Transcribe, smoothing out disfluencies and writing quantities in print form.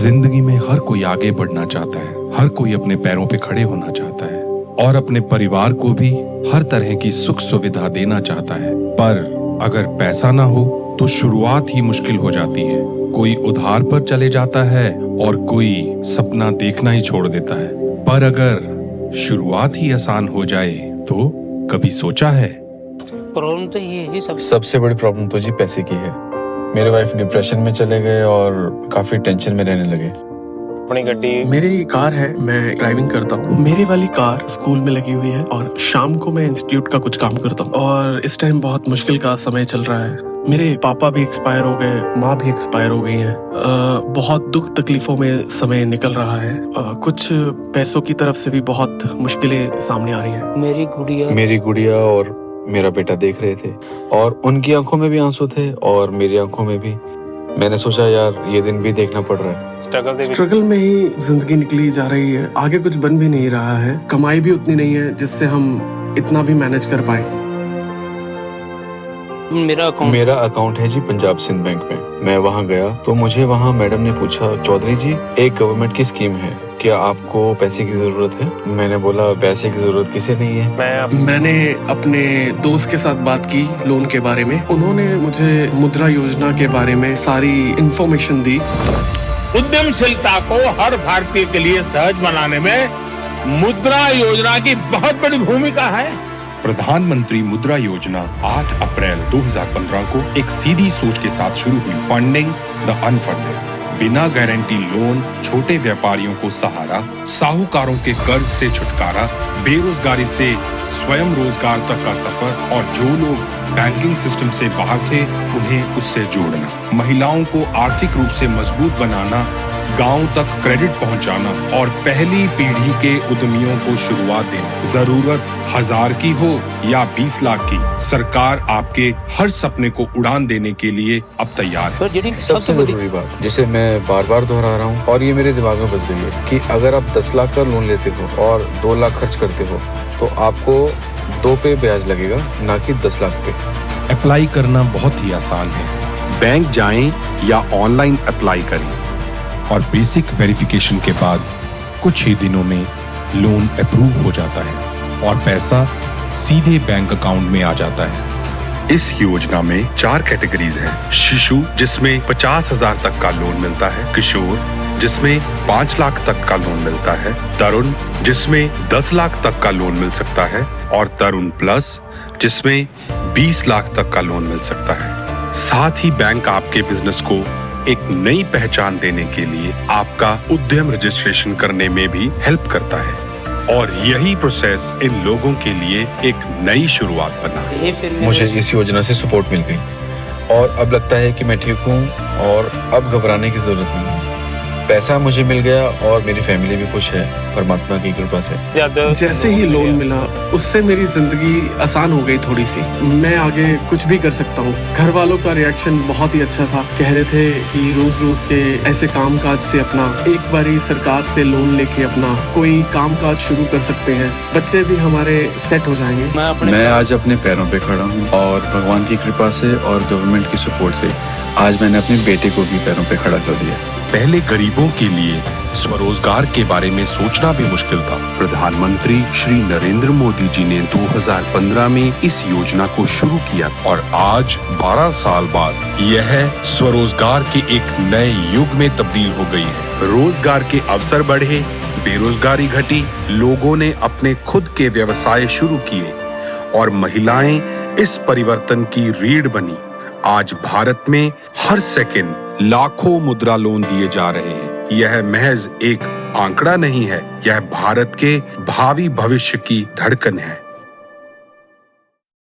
जिंदगी में हर कोई आगे बढ़ना चाहता है, हर कोई अपने पैरों पे खड़े होना चाहता है और अपने परिवार को भी हर तरह की सुख सुविधा देना चाहता है। पर अगर पैसा ना हो तो शुरुआत ही मुश्किल हो जाती है। कोई उधार पर चले जाता है और कोई सपना देखना ही छोड़ देता है। पर अगर शुरुआत ही आसान हो जाए तो कभी सोचा है? प्रॉब्लम तो ये है जी, सबसे बड़ी प्रॉब्लम तो जी पैसे की है। मेरे वाइफ डिप्रेशन में चले गए और काफी टेंशन में रहने लगे। अपनी गड्डी मेरी कार है, मैं ड्राइविंग करता हूँ। मेरी वाली कार स्कूल में लगी हुई है और शाम को मैं इंस्टीट्यूट का कुछ काम करता हूँ और इस टाइम बहुत मुश्किल का समय चल रहा है। मेरे पापा भी एक्सपायर हो गए, माँ भी एक्सपायर हो गई है। बहुत दुख तकलीफों में समय निकल रहा है। कुछ पैसों की तरफ से भी बहुत मुश्किलें सामने आ रही हैं। मेरी गुड़िया और मेरा बेटा देख रहे थे और उनकी आंखों में भी आंसू थे और मेरी आंखों में भी। मैंने सोचा यार ये दिन भी देखना पड़ रहा है। स्ट्रगल में ही जिंदगी निकली जा रही है, आगे कुछ बन भी नहीं रहा है। कमाई भी उतनी नहीं है जिससे हम इतना भी मैनेज कर पाए। मेरा अकाउंट है जी पंजाब सिंध बैंक में। मैं वहाँ गया तो मुझे वहाँ मैडम ने पूछा, चौधरी जी एक गवर्नमेंट की स्कीम है, क्या आपको पैसे की जरूरत है? मैंने बोला पैसे की जरूरत किसे नहीं है। मैंने अपने दोस्त के साथ बात की लोन के बारे में। उन्होंने मुझे मुद्रा योजना के बारे में सारी इंफॉर्मेशन दी। उद्यमशीलता को हर भारतीय के लिए सहज बनाने में मुद्रा योजना की बहुत बड़ी भूमिका है। प्रधानमंत्री मुद्रा योजना 8 अप्रैल 2015 को एक सीधी सोच के साथ शुरू हुई। फंडिंग द अनफंडेड, बिना गारंटी लोन, छोटे व्यापारियों को सहारा, साहूकारों के कर्ज से छुटकारा, बेरोजगारी से स्वयं रोजगार तक का सफर और जो लोग बैंकिंग सिस्टम से बाहर थे उन्हें उससे जोड़ना, महिलाओं को आर्थिक रूप से मजबूत बनाना, गांव तक क्रेडिट पहुंचाना और पहली पीढ़ी के उद्यमियों को शुरुआत देना। जरूरत 1000 की हो या 20 लाख की, सरकार आपके हर सपने को उड़ान देने के लिए अब तैयार है। सबसे जरूरी बात जिसे मैं बार बार दोहरा रहा हूँ और ये मेरे दिमाग में बस गई है कि अगर आप 10 लाख का लोन लेते हो और 2 लाख खर्च करते हो तो आपको 2 पे ब्याज लगेगा, ना कि 10 लाख पे। अप्लाई करना बहुत ही आसान है। बैंक जाएं या ऑनलाइन अप्लाई करें और बेसिक वेरिफिकेशन के बाद कुछ ही दिनों में लोन अप्रूव हो जाता है और पैसा सीधे बैंक अकाउंट में आ जाता है। इस योजना में 4 कैटेगरीज हैं। शिशु जिसमें 50,000 तक का लोन मिलता है, किशोर जिसमें 5 लाख तक का लोन मिलता है, तरुण जिसमें 10 लाख तक का लोन मिल सकता है और तरुण प्लस जिसमें 20 लाख तक का लोन मिल सकता है। साथ ही बैंक आपके बिजनेस को एक नई पहचान देने के लिए आपका उद्यम रजिस्ट्रेशन करने में भी हेल्प करता है और यही प्रोसेस इन लोगों के लिए एक नई शुरुआत बना। मुझे इस योजना से सपोर्ट मिल गई और अब लगता है कि मैं ठीक हूँ और अब घबराने की जरूरत नहीं है। पैसा मुझे मिल गया और मेरी फैमिली भी खुश है परमात्मा की कृपा से। जैसे ही लोन मिला उससे मेरी जिंदगी आसान हो गई थोड़ी सी। मैं आगे कुछ भी कर सकता हूँ। घर वालों का रिएक्शन बहुत ही अच्छा था। कह रहे थे कि रोज रोज के ऐसे कामकाज से अपना एक बारी सरकार से लोन लेके अपना कोई कामकाज शुरू कर सकते हैं। बच्चे भी हमारे सेट हो जाएंगे। मैं आज अपने पैरों पे खड़ा हूँ और भगवान की कृपा से और गवर्नमेंट की सपोर्ट से आज मैंने अपने बेटे को भी पैरों पे खड़ा कर दिया। पहले गरीबों के लिए स्वरोजगार के बारे में सोचना भी मुश्किल था। प्रधानमंत्री श्री नरेंद्र मोदी जी ने 2015 में इस योजना को शुरू किया और आज 12 साल बाद यह स्वरोजगार के एक नए युग में तब्दील हो गई है। रोजगार के अवसर बढ़े, बेरोजगारी घटी, लोगों ने अपने खुद के व्यवसाय शुरू किए और महिलाएं इस परिवर्तन की रीढ़ बनी। आज भारत में हर सेकंड लाखों मुद्रा लोन दिए जा रहे हैं। यह महज एक आंकड़ा नहीं है, यह भारत के भावी भविष्य की धड़कन है।